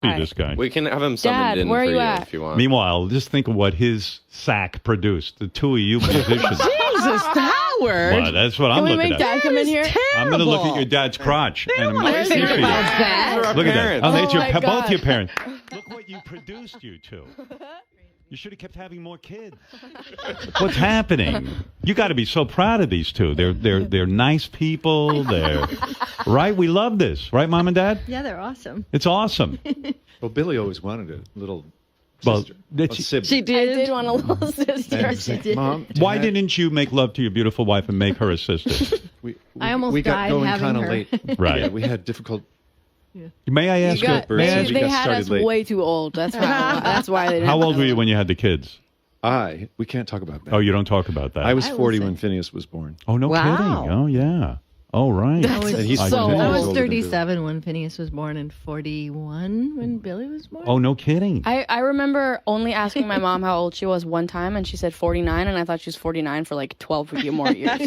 this guy. We can have him summoned in where for are you you at? if you want. Meanwhile, just think of what his sack produced. The two of you musicians. Jesus, Howard. Well, that's what I'm Can we looking make at. Dad come in here? I'm going to look at your dad's crotch. And I'm want to see think for you. about that. Look at that. Oh, that's Oh my both your God. parents. Look what you produced, you two. You should have kept having more kids. What's happening? You got to be so proud of these two. They're nice people. They're right. We love this, right, Mom and Dad? Yeah, they're awesome. It's awesome. Well, Billy always wanted a little Well, sister. did a she- sibling. She I did. did want a little sister. And it's like, Mom, Why Dad, didn't you make love to your beautiful wife and make her a sister? I almost we got died going having kind of her. late. Right. Yeah, we had difficult. May I ask? They got had us started late. way too old. That's how. That's why they didn't. How old know. were you when you had the kids? We can't talk about that. Oh, you don't talk about that. I was I will 40 say- when Phineas was born. Oh, no Wow. kidding. Oh, yeah. Oh, right. I was, And he's I so didn't. I old. was older than Billy. 37 when Phineas was born and 41 when Billy was born. Oh, no kidding. I remember only asking my mom how old she was one time, and she said 49, and I thought she was 49 for like 12 more years.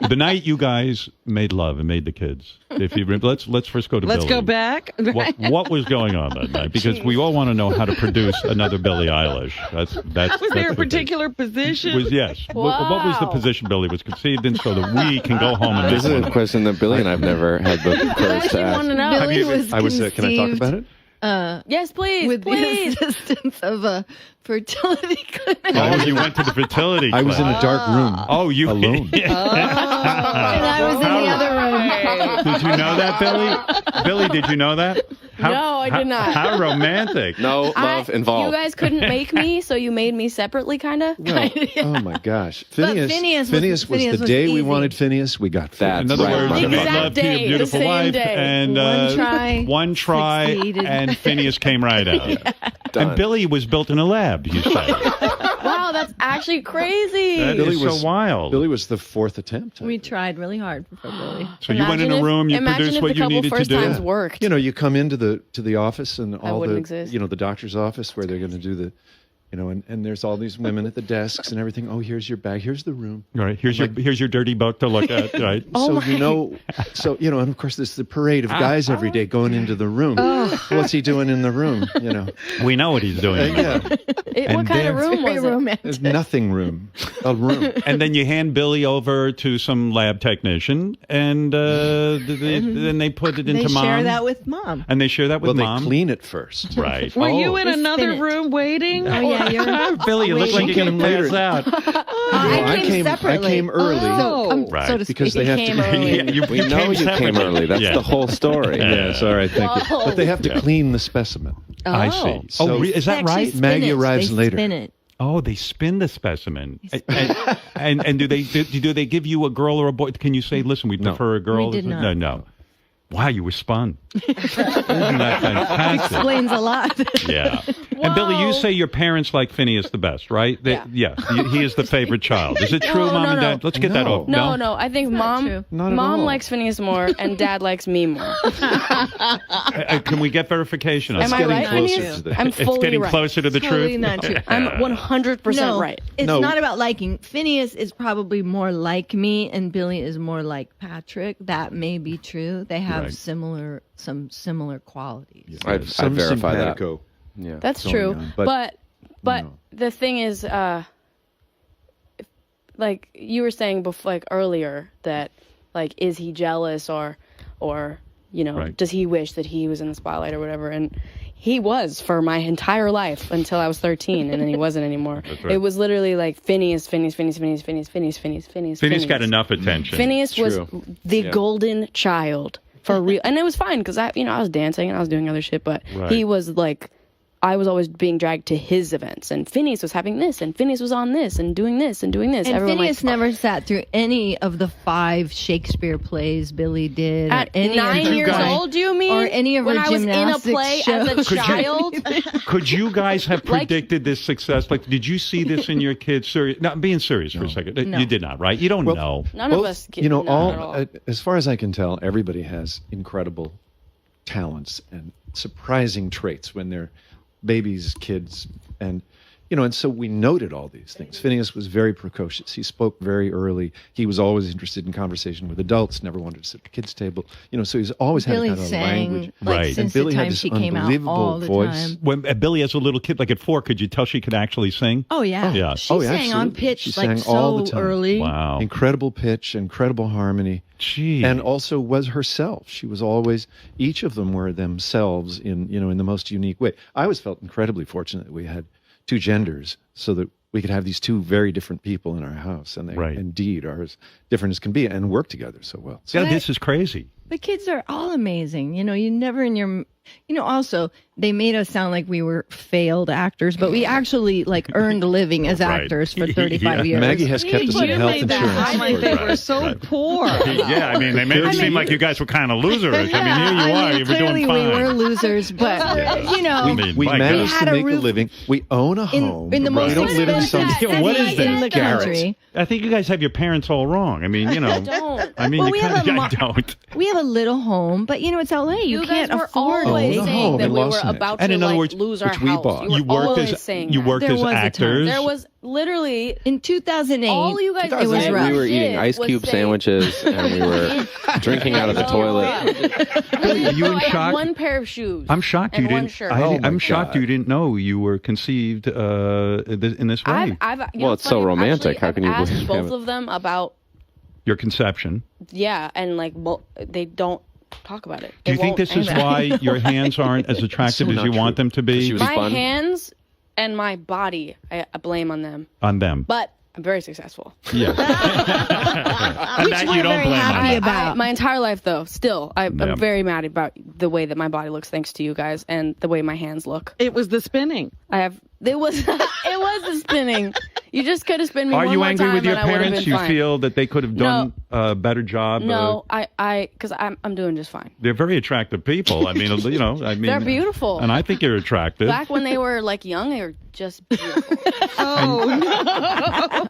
The night you guys made love and made the kids. If you let's first go to Let's Billy. go back. What was going on that night? Because we all want to know how to produce another Billie Eilish. That's Was there that's a the thing. particular position? Yes. What was the Wow. position Billy was conceived in, so that we can go home and This is make a one? question that Billy and I've never had the I courage actually to want ask. to know. Billy was I was. Can I talk about it? Yes, please, with please. the assistance of a fertility clinic. Oh, you went to the fertility I was in clinic. a dark room. Oh, you alone. And I was in the other room. Did you know that, Billy? Billy, did you know that? No, I did not. How romantic. No love involved. You guys couldn't make me, so you made me separately, kind of. Well, oh my gosh, Phineas Phineas was was the day we easy. wanted Phineas. We got That's In other right, words, you made Exact love to your day, the beautiful same wife, day. and One try, one try, succeeded. and Phineas came right out. Done. And Billy was built in a lab, you say. Wow, that's actually crazy. That Billy is was so wild. Billy was the fourth attempt. We tried really hard for Billy. So you went in a room, you imagine produced if what the you couple needed to first do. times worked. You know, you come into the office and all wouldn't the exist. the doctor's office where they're going to do the, and there's all these women at the desks and everything. Oh, here's your bag. Here's the room. All right, here's your dirty book to look at, right? So and of course there's the parade of guys every day going into the room. What's he doing in the room? We know what he's doing. Yeah, What kind of room was Very it? romantic. there's nothing room. A room. And then you hand Billy over to some lab technician, and then they put it into They mom. share that with mom. And they share that with Well, mom. they clean it first. Right. Were you in We another spin it. room waiting? Oh yeah, you're Billy, you look like you're going to Later. pass out. I came separately. I came early. Right. So to Because speak. they have came to. early. Yeah, We know you came separately. early. That's Yeah. the whole story. Yes, all right, thank you. But they have to clean the specimen. I see. So- Is that Actually right? spin Maggie it. arrives They later. Spin it. Oh, they spin the specimen. And do they give you a girl or a boy? Can you say, listen, we prefer a girl? We did not. No. Wow, you were spun. Isn't that fantastic? Explains a lot. Yeah. And Billy, you Whoa. say your parents like Phineas the best, right? Yeah. He is the favorite child. Is it true, No, Mom no, and no. Dad? Let's get that No. over. No. I think true. mom Not at mom all. likes Phineas more, and Dad likes me more. Can we get verification on Am that? I getting right, closer Phineas? to that. I'm It's fully getting right. closer to the Totally truth. not true. I'm 100% No, right. it's No. not about liking. Phineas is probably more like me, and Billy is more like Patrick. That may be true. They have Right. some similar qualities. I'd Some verify that. simpatico. Yeah. That's going true. on, But no. the thing is, like you were saying before, like earlier, that like is he jealous or Right. does he wish that he was in the spotlight or whatever? And he was for my entire life until I was 13, and then he wasn't anymore. That's right. It was literally like Phineas. Phineas got enough attention. Phineas was True. the Yeah. golden child for real, and it was fine because I was dancing and I was doing other shit, but Right. he was like, I was always being dragged to his events, and Phineas was having this, and Phineas was on this, and doing this, and doing this. And Everyone Phineas like, never sat through any of the 5 Shakespeare plays Billy did. at or any 9 of years her- old. Do you mean? or any of when her I was in a gymnastics play as a shows. child? Could you guys have Like- predicted this success? Like, did you see this in your kids? No, I'm being serious for a second. No. You did not, right? You don't know. None of us. Not at all. As far as I can tell, everybody has incredible talents and surprising traits when they're babies, kids, and and so we noted all these things. Phineas was very precocious. He spoke very early. He was always interested in conversation with adults, never wanted to sit at the kids' table. So he's always had Billy a kind of sang language. Right. since Billy the had time this she came out unbelievable all the voice. time. When Billy, as a little kid, like at 4, could you tell she could actually sing? Oh yeah, Yeah. She Oh, sang on absolutely. pitch She like sang all the so time. early. Wow. Incredible pitch, incredible harmony. Gee. And also was herself. She was always, each of them were themselves in the most unique way. I always felt incredibly fortunate that we had 2 genders so that we could have these 2 very different people in our house. And they Right. indeed are as different as can be and work together so well. So, Yeah, this is crazy. The kids are all amazing. You never in your, also they made us sound like we were failed actors, but we actually like earned a living as Right. actors for 35 Yeah. years. Maggie has kept us in You health made that insurance. sound like they were so Right. poor. Yeah, I mean, they made it seem like you guys were kind of losers. I mean, here you are. You were clearly doing fine. we were losers, but I mean, We my managed God. to Had a make a roof living. We own a home. in the most we don't live in some expensive Yeah, what is city in that? the country. Garrett. I think you guys have your parents all wrong. I mean, Don't. I mean, Well, you we have kind of, a I don't. We have a little home, but it's LA. You, You can't guys were afford always Own a saying home that in we were Lawson. about And to in other words, lose our which we house. bought. You You were worked always as saying you that. worked There as was a time. actors. There was literally In 2008. all you guys. It was every rough. We were eating kid ice was cube saying- sandwiches and we were drinking out of the toilet. Are you in I had shock? one pair of shoes. I'm shocked you and one didn't. shirt. Oh, my I'm shocked God. you didn't know you were conceived in this way. I've Well, it's so romantic. How can you asked believe you both haven't? of them about Your conception. and like they don't talk about it. Do you They think won't this is anyway. why your hands aren't as attractive So as not you want true. them to be? She was my fun. hands and my body? I blame on them, On them. but I'm very successful. Yeah. And that we're you don't very blame happy on them. about. My entire life, though, still, I'm Yeah. very mad about the way that my body looks, thanks to you guys, and the way my hands look. It was the spinning. It was the spinning. You just could have spun me Are one you more angry time with your and I would have parents? been You fine. feel that they could have done a better job? No, because I'm doing just fine. They're very attractive people. I mean, They're beautiful. And I think you're attractive. Back when they were like young, they were just beautiful.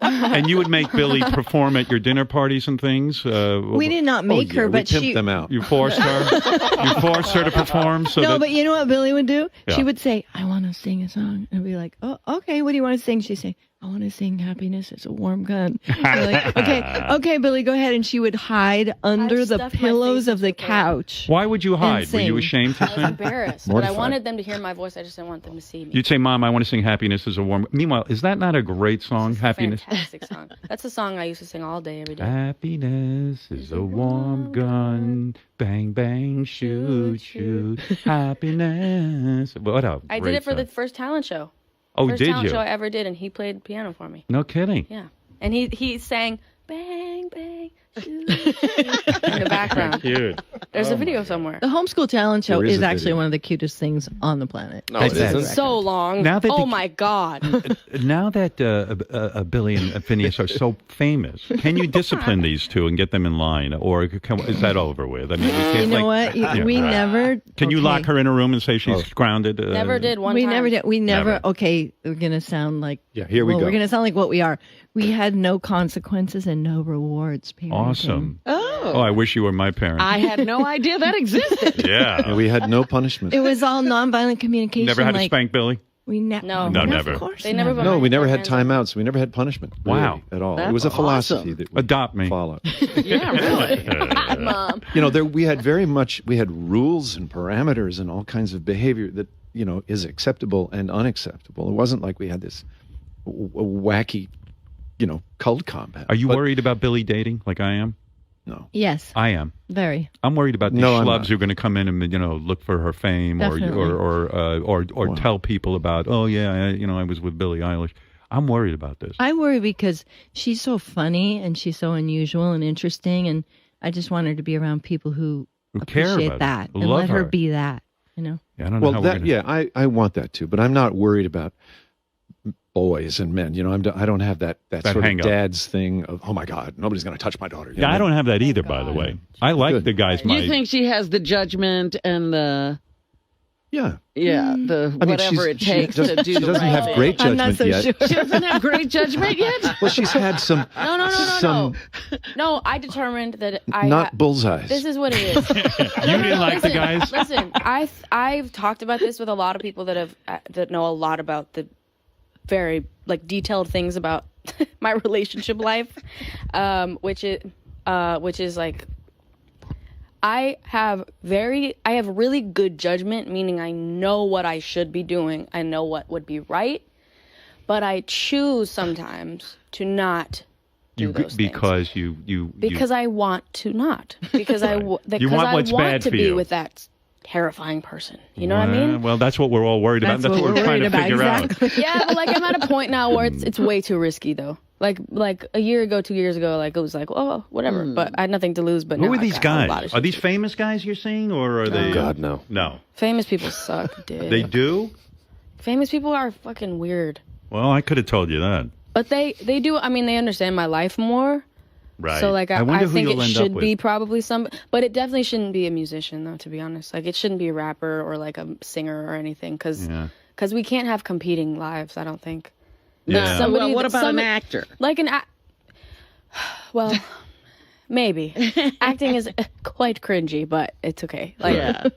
And you would make Billy perform at your dinner parties and things. We did not make her, we but pimped she. them out. You forced her. You forced her to perform. So No, that, but you know what Billy would do? Yeah. She would say, "I want to sing a song," and I'd be like, "Oh, okay. What do you want to sing?" She'd say, "I want to sing 'Happiness Is a Warm Gun.'" I'd be like, okay, Billy, go ahead. And she would hide under I've the stuffed my pillows face of the with her. couch. why would you hide? Were you sing. ashamed to I was sing? embarrassed, but I Mortified. wanted them to hear my voice. I just didn't want them to see me. You'd say, "Mom, I want to sing 'Happiness Is a Warm.'" Meanwhile, is that not a great song? Happiness. Fantastic song. That's a song I used to sing all day, every day. Happiness is a warm gun. Bang, bang, shoot, shoot. Happiness. What a I did great it for the song. first talent show. Oh, First did talent you? show I ever did, and he played piano for me. No kidding. Yeah, and he sang "Bang Bang" shoot, shoot, in the background. Cute. There's a video somewhere. The homeschool talent show There is is a actually video. one of the cutest things on the planet. No, it isn't. So long. Now that oh the- my God. Now that Billy and Phineas are so famous, can you discipline these two and get them in line, or is that over with? I mean, we can't, You know like, what? yeah. We never. Can you okay. lock her in a room and say she's grounded? Never did one We time. never did. We never. Never. Okay, we're gonna sound like. Yeah, here we well, go. We're gonna sound like what we are. We had no consequences and no rewards. Parenting. Awesome. Oh. Oh, I wish you were my parents. I had no idea that existed. Yeah. We had no punishment. It was all nonviolent communication. Never had to like, spank Billy? We No. No, Of never. course They never. No, we never had Hands up. timeouts. We never had punishment. Really, Wow. at all. That's It was a philosophy awesome. that we Adopt me. followed. Yeah, really. Mom. We had we had rules and parameters and all kinds of behavior that, is acceptable and unacceptable. It wasn't like we had this wacky, cult combat. Are you But worried about Billy dating like I am? No. Yes, I am. very. I'm worried about these No, I'm schlubs not. who are going to come in and look for her fame Definitely. or tell people about, oh yeah, I was with Billie Eilish. I'm worried about this. I worry because she's so funny and she's so unusual and interesting, and I just want her to be around people who care appreciate about that her, and love let her her. be that. Yeah, I don't know how Well, we're gonna... I want that too, but I'm not worried about boys and men. I don't have that sort hang of up. dad's thing of, oh my God, nobody's going to touch my daughter. Yeah, I don't have that either, by the way. I like Good. the guys my... You think she has the judgment and the Yeah. the I mean, whatever it she takes to doesn't- do She the doesn't right have thing. great I'm not judgment so yet. sure. She doesn't have great judgment yet. Well, she's had some. No. No, I determined that I not bullseyes. This is what it is. You didn't like the guys? Listen, I've talked about this with a lot of people that know a lot about the very like detailed things about my relationship life, which is like I have really good judgment, meaning I know what I should be doing. I know what would be right, but I choose sometimes to not do those things. Because I want to not. Because I want to be with that terrifying person. You know what I mean? Well, that's what we're all worried about. That's what we're trying to figure out. Yeah, but like I'm at a point now where it's way too risky though. Like a year ago, 2 years ago, like it was like, oh, whatever. But I had nothing to lose. But who now are I these got a lot of guys? shit Are these to do. famous guys you're seeing, or are they? Oh, God, no. No. Famous people suck, dude. They do? Famous people are fucking weird. Well, I could have told you that. But they do. I mean, they understand my life more. Right. So like I wonder who think you'll it end should up be with. probably some, but it definitely shouldn't be a musician though. To be honest, like it shouldn't be a rapper or like a singer or anything, because we can't have competing lives. I don't think. Yeah. Somebody, What about an actor? Like well, maybe acting is quite cringy, but it's okay. Like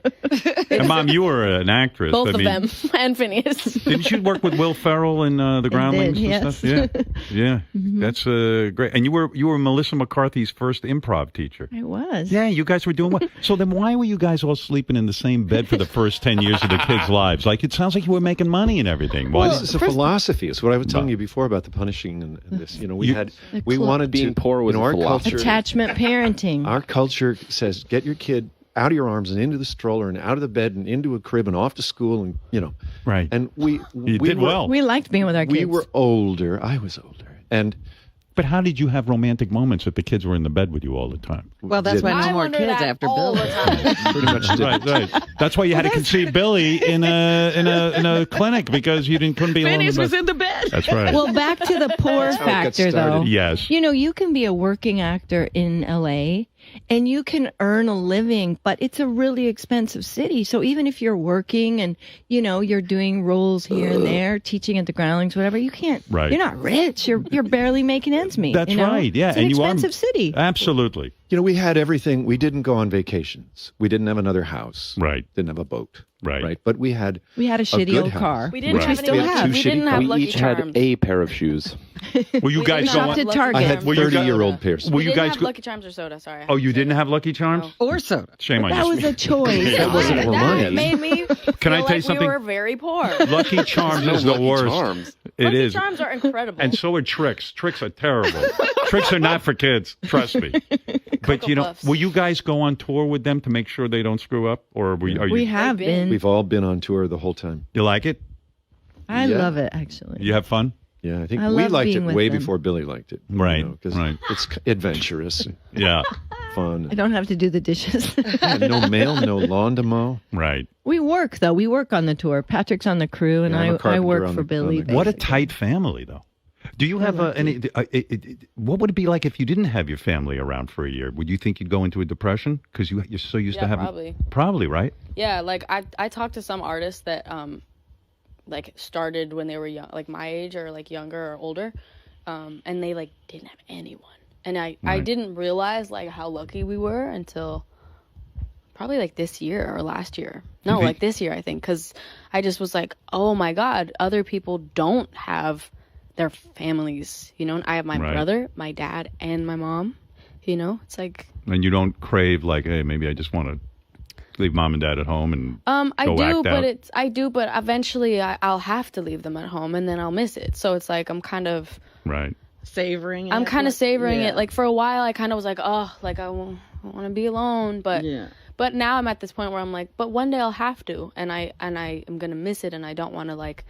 And Mom, you were an actress. both of them and Phineas. Didn't you work with Will Ferrell in The Groundlings and yes. stuff? Yeah. That's great. And you were Melissa McCarthy's first improv teacher. I was. Yeah, you guys were doing well. So then why were you guys all sleeping in the same bed for the first 10 years of the kids' lives? Like, it sounds like you were making money and everything. Why? This is a philosophy. It's what I was telling you before about the punishing and this. You know, we wanted Being to, poor was in a our philosophy. culture. Attachment parenting. Our culture says get your kid out of your arms and into the stroller and out of the bed and into a crib and off to school and Right. And You did well. We liked being with our kids. We were older. I was older, and But how did you have romantic moments if the kids were in the bed with you all the time? Well, that's why didn't. no I more wonder kids that after all Bill. the time. pretty much did. Right. That's why you had to conceive Billy in a clinic because you couldn't be alone. Phineas in was the in the bed. That's right. Well, back to the poor how it got factor, though. started. Yes. You know, you can be a working actor in LA and you can earn a living, but it's a really expensive city. So even if you're working and, you're doing roles here and there, teaching at the Groundlings, whatever, you can't, Right. you're not rich. You're barely making ends meet. That's right. Yeah. It's an and you are expensive city. Absolutely. We had everything. We didn't go on vacations. We didn't have another house. Right. Didn't have a boat. Right. But we had We had a shitty good old house. car. We didn't Right. have We still any. have. We two didn't shitty- have We Lucky each Charms. had a pair of shoes. Will you guys didn't go have Shopped at Lucky Target. I had Charms. Will you go- 30-year-old pairs. Will We you didn't guys have go? Lucky Charms or soda. Sorry. I Oh, have you to say didn't that. have Lucky Charms? No. Or soda. Shame on That you. was a choice. That wasn't That Hawaiian. made me Can I feel tell you like something? we were very poor. Lucky Charms is the Lucky worst. Charms. It Lucky is. Charms are incredible. And so are tricks. Tricks are terrible. Tricks are not for kids. Trust me. But Cocoa Puffs. will you guys go on tour with them to make sure they don't screw up, or are you? We have They've been. We've all been on tour the whole time. You like it? I Yeah. love it, actually. You have fun? Yeah, I think I we love liked it being with way them. before Billy liked it. Right, Because right. it's adventurous, Yeah. I fun. don't have to do the dishes. Yeah, no mail, no lawn to mow. Right. We work, though. We work on the tour. Patrick's on the crew, and Yeah, I'm a I carpenter work on for the- Billy. on the- What a basically. tight family, though. Do you have any? What would it be like if you didn't have your family around for a year? Would you think you'd go into a depression because you're so used to having? probably. Probably, right? Yeah, like I talked to some artists that like started when they were young, like my age or like younger or older, and they like didn't have anyone. And I Right. didn't realize like how lucky we were until probably like this year or last year. No, Have you- like this year I think, because I just was like, oh my God, other people don't have their families. And I have my Right. brother, my dad, and my mom. It's like And you don't crave like, hey, maybe I just want to leave mom and dad at home and I go do, act but out. but eventually I'll have to leave them at home and then I'll miss it. So it's like I'm kind of Right. Savoring it. I'm kind of savoring Yeah. it. Like for a while I kind of was like, oh, like I want to be alone, but Yeah. but now I'm at this point where I'm like, but one day I'll have to, and I am gonna miss it, and I don't want to like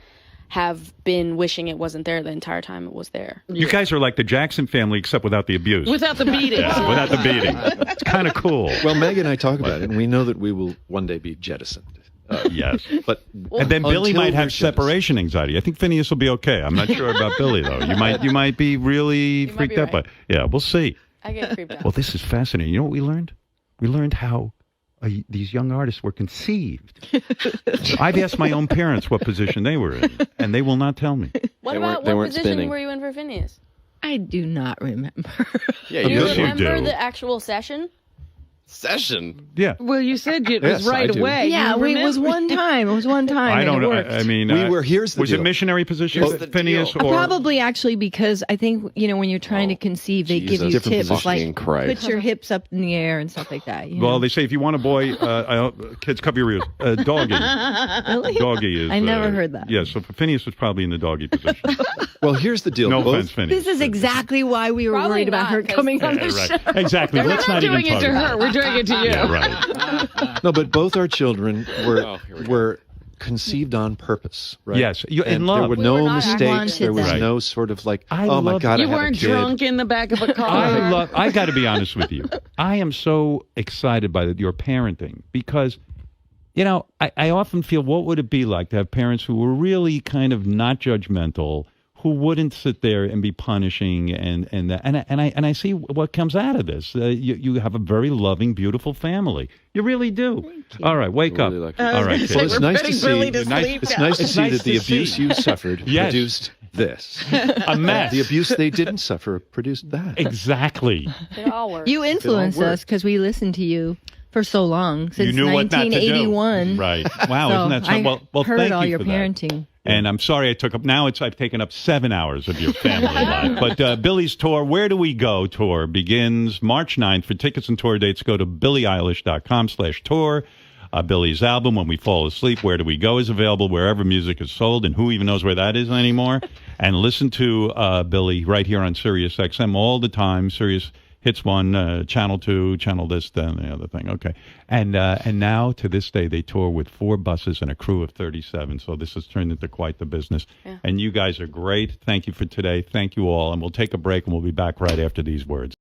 have been wishing it wasn't there the entire time it was there. You guys are like the Jackson family, except without the abuse. Without the beating. Yeah, without the beating. It's kind of cool. Well, Meg and I talk about it, and we know that we will one day be jettisoned. Yes. But And then Billy until might we're have separation anxiety. I think Phineas will be okay. I'm not sure about Billy though. You might be really might freaked be out by. right. Yeah, we'll see. I get creeped out. Well, this is fascinating. You know what we learned? We learned how these young artists were conceived. I've asked my own parents what position they were in, and they will not tell me. What They about weren't what position spinning. were you in for Phineas? I do not remember. Yeah, Do you Yes, you remember do. the actual session? Session. Yeah. Well, you said it Yes, was I right do. away. Yeah, You it was remember? one time. It was one time. I and don't it know. worked. I mean, Here's the was deal. it missionary position Here's with the Phineas? deal. Or Probably actually because I think, when you're trying to conceive, they give you Jesus. Different tips position. like Christ. put your hips up in the air and stuff like that. You Well, know? they say if you want a boy, kids, cover your ears. Doggy. Really? Doggy is. I never heard that. Yeah, so Phineas was probably in the doggy position. Well, here's the deal. No Both- offense, Phineas. This is exactly why we were Probably worried about not, her 'cause- coming on the Yeah, show. right. Exactly. We're Let's not not even doing it talk to about her. We're doing it to you. Yeah, right. No, but both our children Oh, here we go. were conceived on purpose, right? Yes, in and love. there were We no were not mistakes. wanted There was that. no sort of like, I oh my love- God, You I had weren't a kid. drunk in the back of a car. I got to be honest with you. I am so excited by your parenting because, I often feel what would it be like to have parents who were really kind of not judgmental, who wouldn't sit there and be punishing, and I see what comes out of this. You have a very loving, beautiful family. You really do. All right, wake up. Really lucky. All right, Well, kids. Well, it's We're nice putting to see. Billy to It's nice- sleep It's now. nice to It's see nice that the to see. abuse you suffered Yes. produced this. A mess. The abuse they didn't suffer produced that. Exactly. It all works. You influenced worked. us because we listened to you for so long, since You knew what not to do. 1981. Right. Wow, So isn't that so? Well, heard thank all you your for that. parenting. And I'm sorry I took up. Now I've taken up 7 hours of your family life. But Billy's tour, Where Do We Go tour, begins March 9th. For tickets and tour dates, go to BillieEilish.com/tour. Billy's album, When We Fall Asleep, Where Do We Go, is available wherever music is sold, and who even knows where that is anymore. And listen to Billy right here on Sirius XM all the time. Sirius Hits 1, Channel 2, Channel this, then the other thing. Okay. And now, to this day, they tour with 4 buses and a crew of 37. So this has turned into quite the business. Yeah. And you guys are great. Thank you for today. Thank you all. And we'll take a break, and we'll be back right after these words.